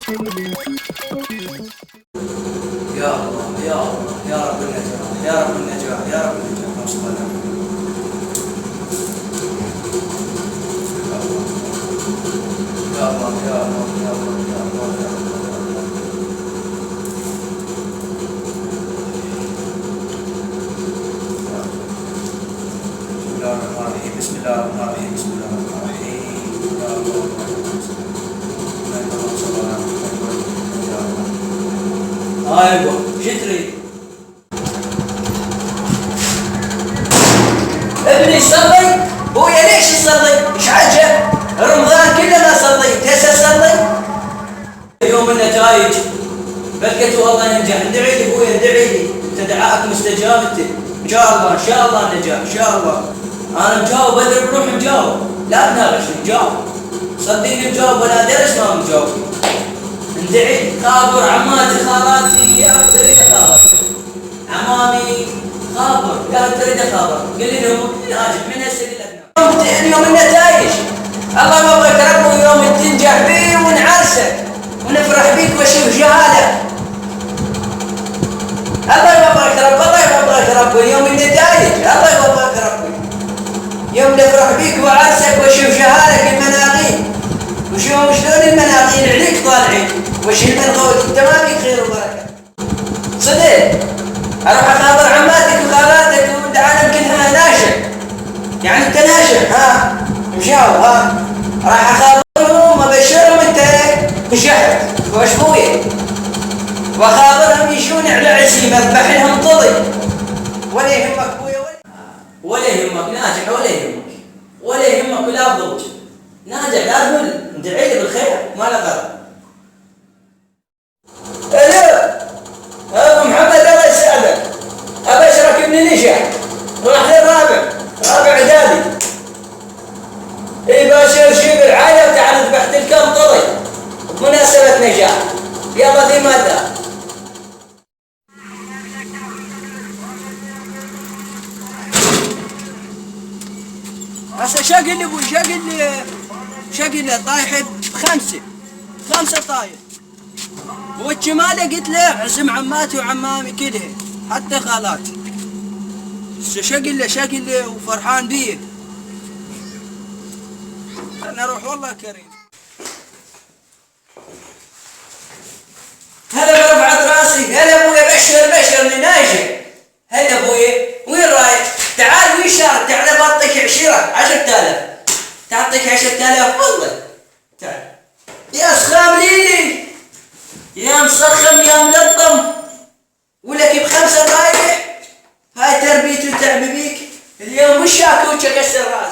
يا الله يا الله يا رب النجاح يا رب النجاح يا رب النجاح وصلنا. يا الله يا الله يا الله يا الله يا الله. بسم الله الرحمن الرحيم بسم الله الرحمن الرحيم يا الله يا الله. ايوه شو تريد؟ ابني صلي. ابويا ليش تصلي؟ ايش عجب؟ رمضان كله ما صليت، هسه صلي. يوم النتائج بلقيت والله ننجح، ادعي لي ابويا ادعي لي، انت دعائك مستجابته ان شاء الله ان شاء الله نجاح ان شاء الله. انا مجاوب بدر بروح مجاوب، لا تناقش مجاوب، صدقني مجاوب ولا درس ما مجاوب. ندعي خابر عماتي خالاتي يا تريد خابر عمامي خابر يا تريد خابر قل لهم ناجح من هسه لك اليوم النتائج الله يوفقك ربي ويوم تنجح بي ونعرسك ونفرح بيك وشوف شهاده. الله يوفقك ربي الله يوفقك ربي يوم النتائج الله يوفقك ربي يوم نفرح بيك وعرسك وشوف شهادك المناقيل وشوف شلون المناقيل عليك طالعين وش المنقول انت ما فيك خير وبركه. صدق اروح اخابر عماتك وخالاتك والعالم كلها ناشئ يعني انت ناشئ ها مشاو ها راح اخابرهم وابشرهم انت نجحت وش بوي واخابرهم يشون على عزيمه اذبح لهم طلي ولا يهمك بويا ولا يهمك ناجح ولا يهمك ولا يهمك ولا ضوج ناجح لا تقول ادعي لي بالخير ما له غرض. الو ابو محمد الله يسعدك ابشرك ابني نجح راح للرابع رابع اعدادي. اي باشر شيب العائله وتعال ذبحت الكم طلي بمناسبه نجاح يلا ذي ماده. هسه شقل لي ابوي شقل لي طايحه خمسه طايح والجماله قلت له عزم عماتي وعمامي كلها حتى خالاتي. شقل لي وفرحان بيه. انا اروح والله كريم. هلا برفعت راسي هلا ابويا بشرني ناجح. هلا ابويا وين رايح؟ تعال وين شارك تعال بعطيك 10,000 تعطيك 10,000 والله تعال يا سخام ليلي يا مسخم يا ملطم ولك ب5 رايح. هاي تربيتي وتعب بيك اليوم مش شاكوتش اكسر راسي.